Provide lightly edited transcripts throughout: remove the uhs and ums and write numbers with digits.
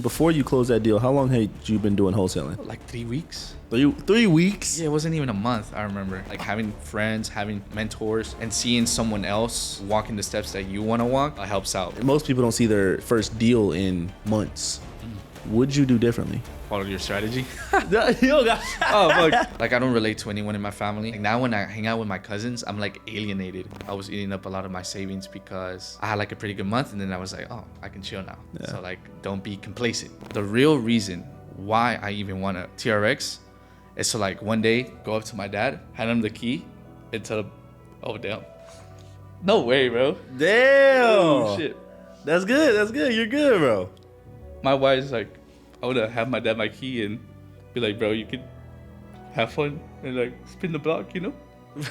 Before you closed that deal, how long had you been doing wholesaling? Like 3 weeks. 3 weeks? Yeah, it wasn't even a month, I remember. Like having friends, having mentors, and seeing someone else walking the steps that you want to walk helps out. Most people don't see their first deal in months. What'd you do differently? Follow your strategy. Yo, God. Oh, fuck. Like I don't relate to anyone in my family. Like now when I hang out with my cousins, I'm like alienated. I was eating up a lot of my savings because I had like a pretty good month, and then I was like, oh, I can chill now. Yeah. So like, don't be complacent. The real reason why I even want a TRX is to like one day go up to my dad, hand him the key, and tell him, oh damn. No way, bro. Damn. Oh shit. That's good. That's good. You're good, bro. My wife's like, I would have my dad my key and be like, bro, you could have fun and like spin the block, you know?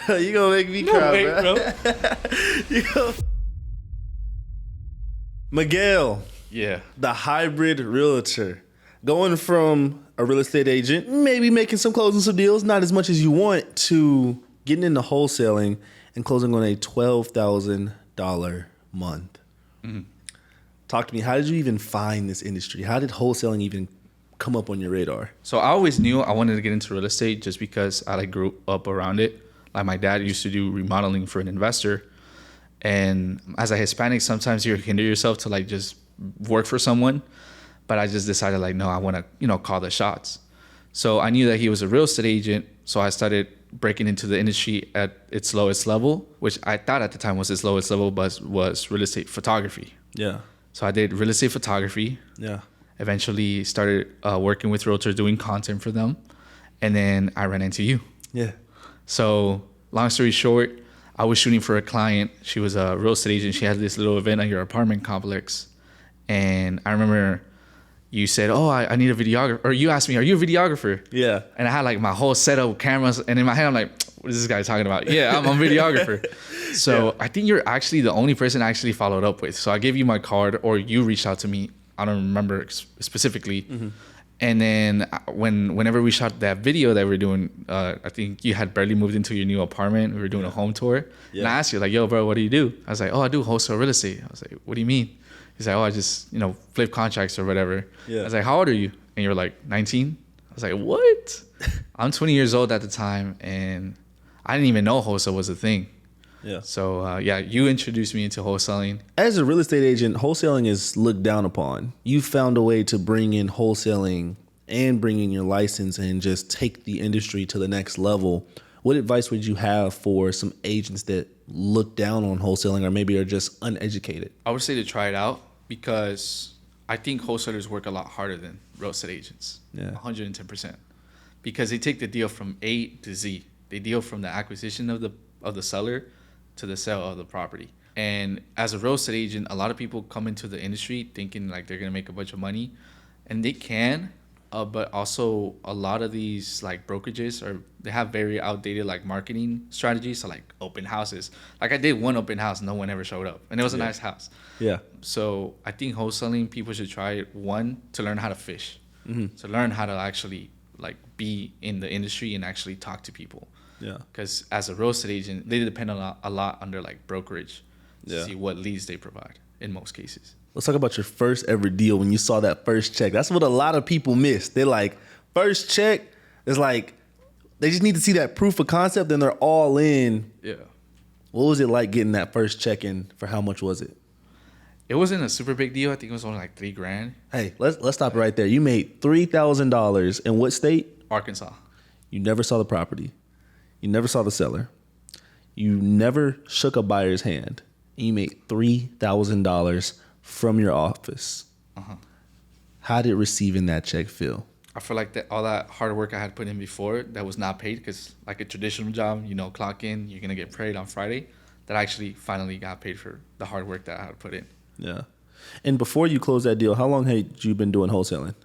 You gonna make me No cry, way, bro. Miguel, Yeah. the hybrid realtor, going from a real estate agent, maybe making some closing some deals, not as much as you want, to getting into wholesaling and closing on a $12,000 month. Mm-hmm. Talk to me. How did you even find this industry? How did wholesaling even come up on your radar? So I always knew I wanted to get into real estate just because I like grew up around it. Like my dad used to do remodeling for an investor. And as a Hispanic, sometimes you hinder yourself to like just work for someone. But I just decided like, no, I want to, call the shots. So I knew that he was a real estate agent. So I started breaking into the industry at its lowest level, which I thought at the time was its lowest level, but was real estate photography. Yeah. So I did real estate photography. Yeah. Eventually started working with realtors, doing content for them. And then I ran into you. Yeah. So long story short, I was shooting for a client. She was a real estate agent. She had this little event at your apartment complex. And I remember you said, oh, I need a videographer. Or you asked me, are you a videographer? Yeah. And I had like my whole setup of cameras. And in my head, I'm like, what is this guy talking about? Yeah, I'm a videographer. So yeah. I think you're actually the only person I actually followed up with. So I gave you my card, or you reached out to me. I don't remember specifically. Mm-hmm. And then whenever we shot that video that we were doing, I think you had barely moved into your new apartment. We were doing a home tour. Yeah. And I asked you like, yo, bro, what do you do? I was like, oh, I do wholesale real estate. I was like, what do you mean? He's like, oh, I just, flip contracts or whatever. Yeah. I was like, how old are you? And you're like, 19? I was like, what? I'm 20 years old at the time, and I didn't even know wholesale was a thing. Yeah. So, you introduced me into wholesaling. As a real estate agent, wholesaling is looked down upon. You found a way to bring in wholesaling and bring in your license and just take the industry to the next level. What advice would you have for some agents that look down on wholesaling or maybe are just uneducated? I would say to try it out, because I think wholesalers work a lot harder than real estate agents. Yeah. 110%. Because they take the deal from A to Z. They deal from the acquisition of the seller to the sale of the property. And as a real estate agent, a lot of people come into the industry thinking like they're going to make a bunch of money, and they can, but also a lot of these like brokerages they have very outdated like marketing strategies. So like open houses, like I did one open house, no one ever showed up, and it was a nice house. Yeah. So I think wholesaling, people should try it, one, to learn how to fish, to learn how to actually like be in the industry and actually talk to people. Yeah. Because as a real estate agent, they depend on a lot under like brokerage to see what leads they provide in most cases. Let's talk about your first ever deal when you saw that first check. That's what a lot of people miss. They're like, first check is like, they just need to see that proof of concept and they're all in. Yeah. What was it like getting that first check in? For how much was it? It wasn't a super big deal. I think it was only like $3,000. Hey, let's stop right there. You made $3,000 in what state? Arkansas. You never saw the property. You never saw the seller. You never shook a buyer's hand. And you made $3,000 from your office. Uh-huh. How did receiving that check feel? I feel like that all that hard work I had put in before that was not paid, because like a traditional job, clock in, you're going to get paid on Friday, that I actually finally got paid for the hard work that I had put in. Yeah. And before you closed that deal, how long had you been doing wholesaling?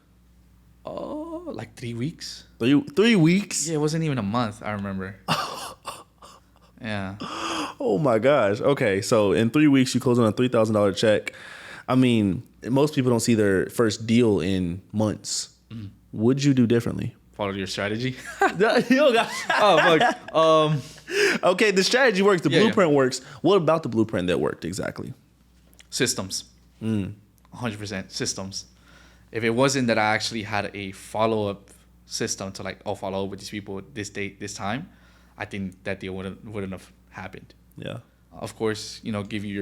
Oh, like 3 weeks. 3 weeks? Yeah, it wasn't even a month, I remember. Yeah. Oh my gosh. Okay, so in 3 weeks you closed on a $3,000 check. I mean, most people don't see their first deal in months. Mm. What'd you do differently? Follow your strategy. Yo, God. Oh, fuck. Okay, the strategy works. The blueprint works. What about the blueprint that worked exactly? Systems. 100% systems. If it wasn't that I actually had a follow-up system to like, oh, follow up with these people this date, this time, I think that deal wouldn't have happened. Yeah. Of course, give you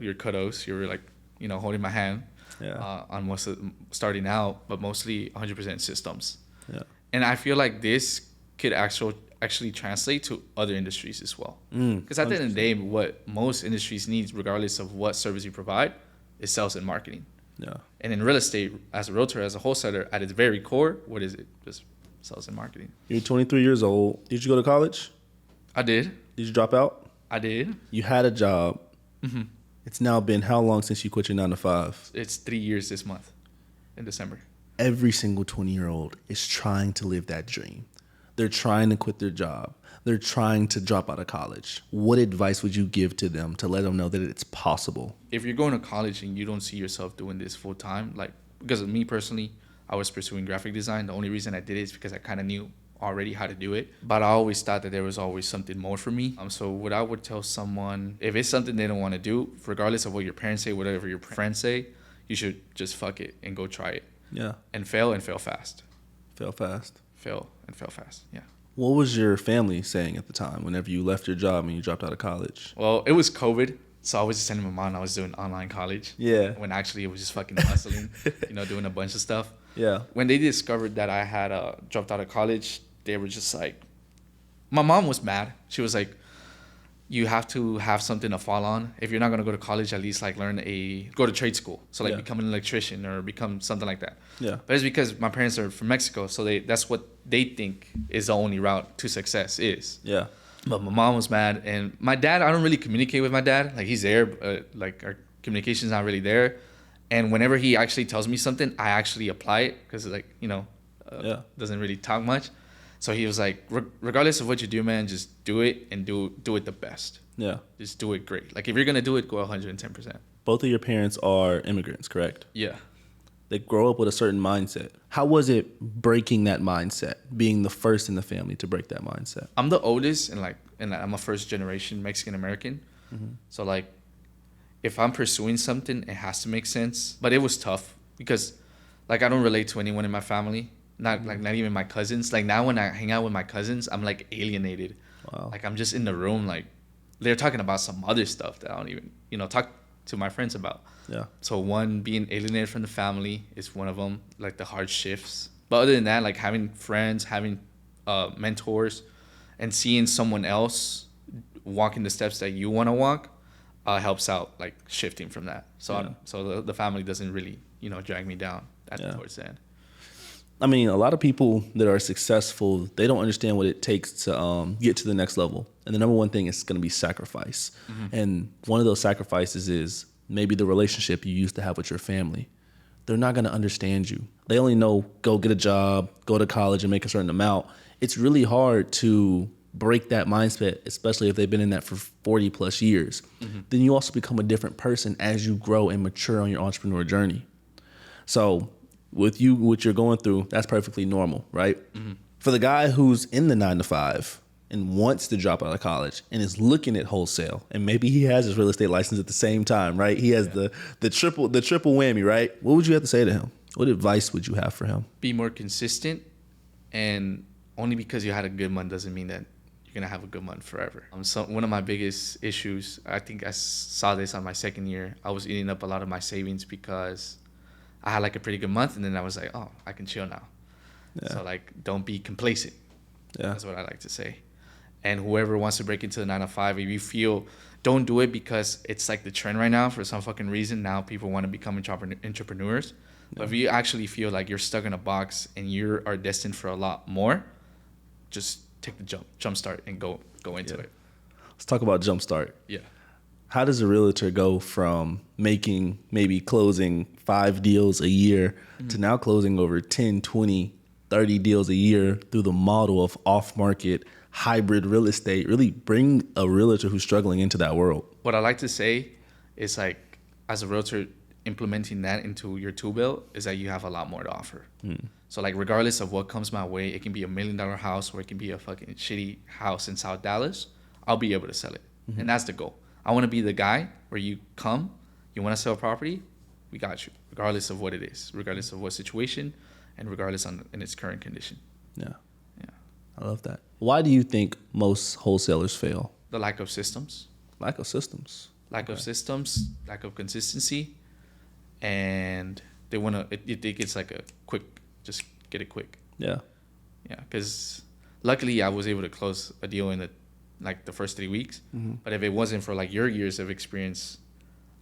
your kudos. You're like, holding my hand on most of starting out, but mostly 100% systems. Yeah. And I feel like this could actually translate to other industries as well. Because at the end of the day, what most industries need, regardless of what service you provide, is sales and marketing. Yeah. And in real estate, as a realtor, as a wholesaler, at its very core, what is it? Just sales and marketing. You're 23 years old. Did you go to college? I did. Did you drop out? I did. You had a job. Mm-hmm. It's now been how long since you quit your 9 to 5? It's 3 years this month, in December. Every single 20-year-old is trying to live that dream. They're trying to quit their job. They're trying to drop out of college. What advice would you give to them to let them know that it's possible? If you're going to college and you don't see yourself doing this full time, like, because of me personally, I was pursuing graphic design. The only reason I did it is because I kind of knew already how to do it. But I always thought that there was always something more for me. So what I would tell someone, if it's something they don't want to do, regardless of what your parents say, whatever your friends say, you should just fuck it and go try it. Yeah. And fail fast. Fail fast. Fail fast, yeah. What was your family saying at the time whenever you left your job and you dropped out of college? Well, it was COVID. So I was just telling my mom I was doing online college. Yeah. When actually it was just fucking hustling, doing a bunch of stuff. Yeah. When they discovered that I had dropped out of college, they were just like, my mom was mad. She was like, you have to have something to fall on. If you're not going to go to college, at least like go to trade school. So like become an electrician or become something like that. Yeah. But it's because my parents are from Mexico. So that's what they think is the only route to success is. Yeah. But my mom was mad. And my dad, I don't really communicate with my dad. Like he's there, but like our communication's not really there. And whenever he actually tells me something, I actually apply it because like, doesn't really talk much. So he was like, regardless of what you do, man, just do it and do it the best. Yeah. Just do it great. Like if you're going to do it, go 110%. Both of your parents are immigrants, correct? Yeah. They grow up with a certain mindset. How was it breaking that mindset, being the first in the family to break that mindset? I'm the oldest and I'm a first generation Mexican American. Mm-hmm. So like if I'm pursuing something, it has to make sense. But it was tough because like I don't relate to anyone in my family. Not even my cousins. Like now when I hang out with my cousins, I'm like alienated. Wow. Like I'm just in the room, like they're talking about some other stuff that I don't even, talk to my friends about. Yeah. So one, being alienated from the family is one of them, like the hard shifts. But other than that, like having friends, having mentors, and seeing someone else walking the steps that you want to walk helps out, like shifting from that. So the family doesn't really, drag me down towards the end. I mean, a lot of people that are successful, they don't understand what it takes to get to the next level. And the number one thing is going to be sacrifice. Mm-hmm. And one of those sacrifices is maybe the relationship you used to have with your family. They're not going to understand you. They only know go get a job, go to college and make a certain amount. It's really hard to break that mindset, especially if they've been in that for 40 plus years. Mm-hmm. Then you also become a different person as you grow and mature on your entrepreneur journey. So with you, what you're going through, that's perfectly normal, right? Mm-hmm. For the guy who's in the 9 to 5 and wants to drop out of college and is looking at wholesale, and maybe he has his real estate license at the same time, right? He has the triple whammy, right? What would you have to say to him? What advice would you have for him? Be more consistent, and only because you had a good month doesn't mean that you're gonna have a good month forever. So one of my biggest issues, I think I saw this on my second year, I was eating up a lot of my savings because I had like a pretty good month, and then I was like, oh, I can chill now. Yeah. So like, don't be complacent. Yeah. That's what I like to say. And whoever wants to break into the 9 to 5, if you feel, don't do it because it's like the trend right now for some fucking reason. Now people want to become entrepreneurs. Yeah. But if you actually feel like you're stuck in a box and you are destined for a lot more, just take the jump start and go into it. Let's talk about jump start. Yeah. How does a realtor go from maybe closing 5 deals a year to now closing over 10, 20, 30 deals a year through the model of off-market hybrid real estate? Really bring a realtor who's struggling into that world. What I like to say is like, as a realtor, implementing that into your tool belt is that you have a lot more to offer. So like regardless of what comes my way, it can be $1 million house or it can be a fucking shitty house in South Dallas, I'll be able to sell it. Mm-hmm. And that's the goal. I want to be the guy where you come, you want to sell a property, we got you. regardless of what it is, regardless of what situation, and regardless in its current condition. Yeah. Yeah. I love that. Why do you think most wholesalers fail? The lack of systems. Lack of systems. Lack of systems, lack of consistency, and they want to, it think it's like a quick, just get it quick. Yeah. Yeah, because luckily I was able to close a deal in the first 3 weeks. Mm-hmm. But if it wasn't for like your years of experience,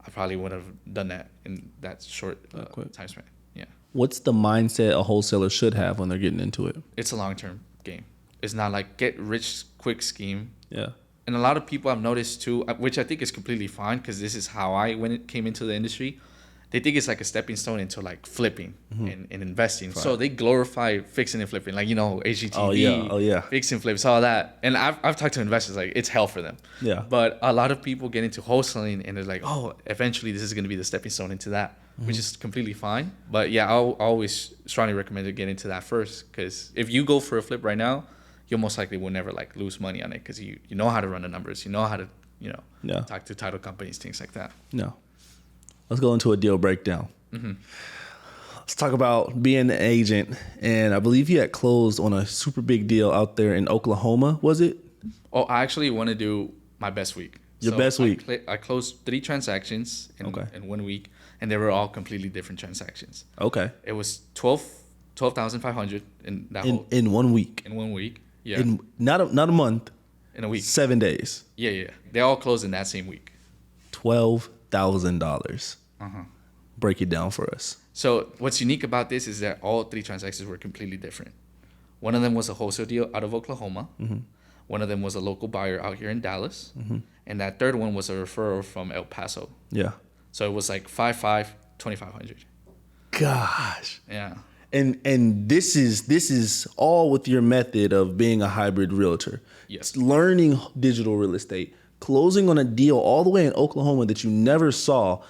I probably would have done that in that short time span. Yeah. What's the mindset a wholesaler should have when they're getting into it? It's a long-term game. It's not like get rich quick scheme. Yeah. And a lot of people I've noticed too, which I think is completely fine because this is how when it came into the industry, they think it's like a stepping stone into like flipping and investing. Right. So they glorify fixing and flipping, like, HGTV, Oh yeah. fix and flips, all that. And I've talked to investors, like it's hell for them. Yeah. But a lot of people get into wholesaling and they're like, oh, eventually this is going to be the stepping stone into that, which is completely fine. But yeah, I'll always strongly recommend to get into that first, because if you go for a flip right now, you most likely will never like lose money on it because you know how to run the numbers, you know how to talk to title companies, things like that. No. Let's go into a deal breakdown. Mm-hmm. Let's talk about being an agent. And I believe you had closed on a super big deal out there in Oklahoma, was it? Oh, I actually want to do my best week. Your best week? I closed 3 transactions in 1 week, and they were all completely different transactions. Okay. It was 12,500 in that in 1 week. In 1 week. Yeah. Not a month. In a week. 7 days. Yeah. They all closed in that same week. $12,000. Uh-huh. Break it down for us. So what's unique about this is that all 3 transactions were completely different. One of them was a wholesale deal out of Oklahoma. Mm-hmm. One of them was a local buyer out here in Dallas. Mm-hmm. And that third one was a referral from El Paso. Yeah. So it was like 5,500, 2,500. Gosh. Yeah. And this is all with your method of being a hybrid realtor. Yes. Learning digital real estate, closing on a deal all the way in Oklahoma that you never saw,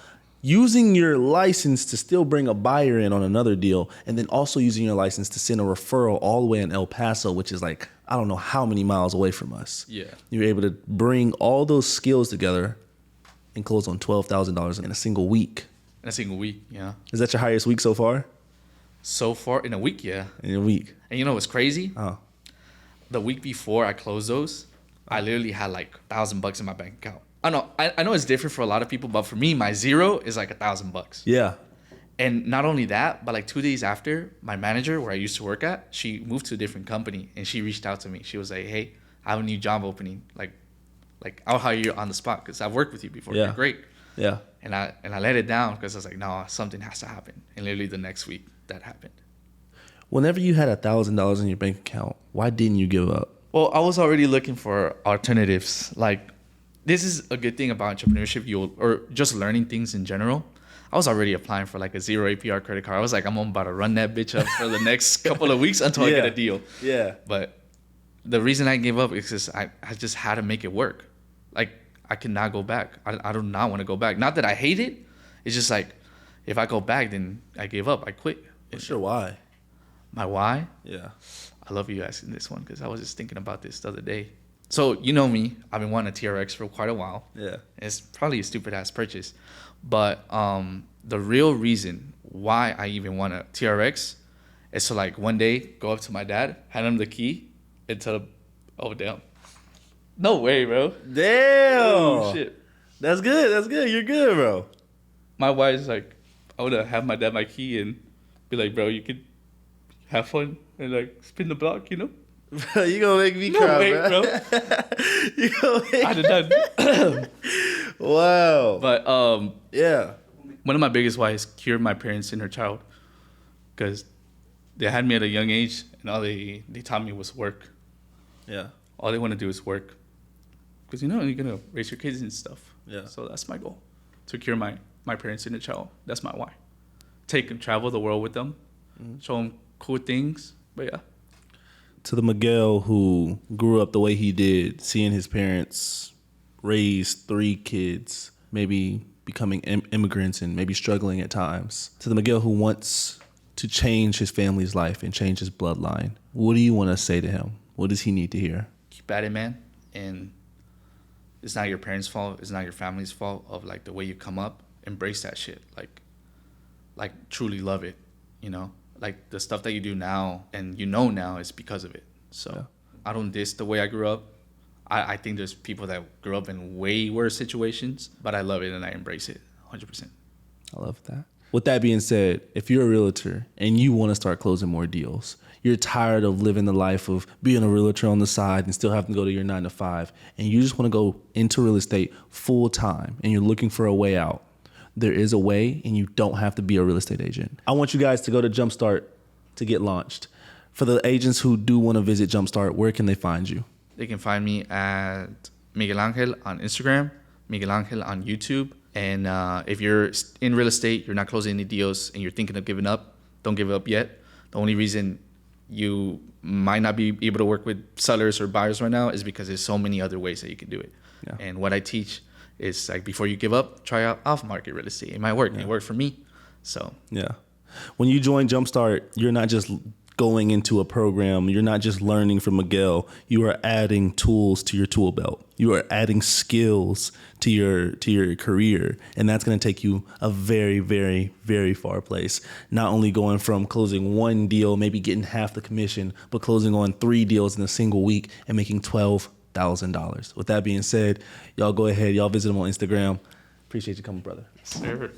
using your license to still bring a buyer in on another deal, and then also using your license to send a referral all the way in El Paso, which is like, I don't know how many miles away from us. Yeah. You're able to bring all those skills together and close on $12,000 in a single week. In a single week, yeah. Is that your highest week so far? So far, in a week, yeah. In a week. And you know what's crazy? Oh. The week before I closed those, I literally had like $1,000 in my bank account. I know it's different for a lot of people, but for me, my zero is like $1,000. Yeah. And not only that, but like 2 days after, my manager, where I used to work at, she moved to a different company, and she reached out to me. She was like, "Hey, I have a new job opening. Like I'll hire you on the spot because I've worked with you before. Yeah. You're great." Yeah. And I let it down because I was like, "No, something has to happen." And literally the next week, that happened. Whenever you had $1,000 in your bank account, why didn't you give up? Well, I was already looking for alternatives. Like, this is a good thing about entrepreneurship, or just learning things in general. I was already applying for like a 0 APR credit card. I was like, I'm about to run that bitch up for the next couple of weeks until I get a deal. Yeah. But the reason I gave up is because I just had to make it work. Like, I cannot go back. I do not want to go back. Not that I hate it. It's just like, if I go back, then I give up. I quit. What's your why? My why? Yeah. I love you asking this one because I was just thinking about this the other day. So, you know me. I've been wanting a TRX for quite a while. Yeah. It's probably a stupid-ass purchase. But the real reason why I even want a TRX is to, like, one day go up to my dad, hand him the key, and tell him, oh, damn. No way, bro. Damn. Oh, shit. That's good. You're good, bro. My wife's like, I want to have my dad my key and be like, bro, you could have fun and, like, spin the block, you know? Bro, you gonna make me cry, way, bro. You gonna make I'd have done. Wow. But yeah. one of my biggest whys cured my parents' inner child, because they had me at a young age, and all they taught me was work. Yeah. All they want to do is work, because you're gonna raise your kids and stuff. Yeah. So that's my goal, to cure my parents' inner child. That's my why. Take and travel the world with them, show them cool things. But yeah. To the Miguel who grew up the way he did, seeing his parents raise 3 kids, maybe becoming immigrants and maybe struggling at times. To the Miguel who wants to change his family's life and change his bloodline, what do you want to say to him? What does he need to hear? Keep at it, man. And it's not your parents' fault. It's not your family's fault of, like, the way you come up. Embrace that shit. Like, like truly love it, you know, like the stuff that you do now and you know now is because of it. So I don't diss the way I grew up. I think there's people that grew up in way worse situations, but I love it and I embrace it 100%. I love that. With that being said, if you're a realtor and you want to start closing more deals, you're tired of living the life of being a realtor on the side and still having to go to your 9 to 5, and you just want to go into real estate full time and you're looking for a way out, there is a way, and you don't have to be a real estate agent. I want you guys to go to Jumpstart to get launched. For the agents who do want to visit Jumpstart, where can they find you? They can find me at Miguel Angel on Instagram, Miguel Angel on YouTube. And if you're in real estate, you're not closing any deals, and you're thinking of giving up, don't give up yet. The only reason you might not be able to work with sellers or buyers right now is because there's so many other ways that you can do it. Yeah. And what I teach is like, before you give up, try out off-market real estate. It might work. Yeah. It worked for me. So yeah, when you join Jumpstart, you're not just going into a program. You're not just learning from Miguel. You are adding tools to your tool belt. You are adding skills to your career, and that's going to take you a very, very, very far place. Not only going from closing one deal, maybe getting half the commission, but closing on 3 deals in a single week and making $12,000. With that being said, y'all go ahead. Y'all visit him on Instagram. Appreciate you coming, brother. Sure.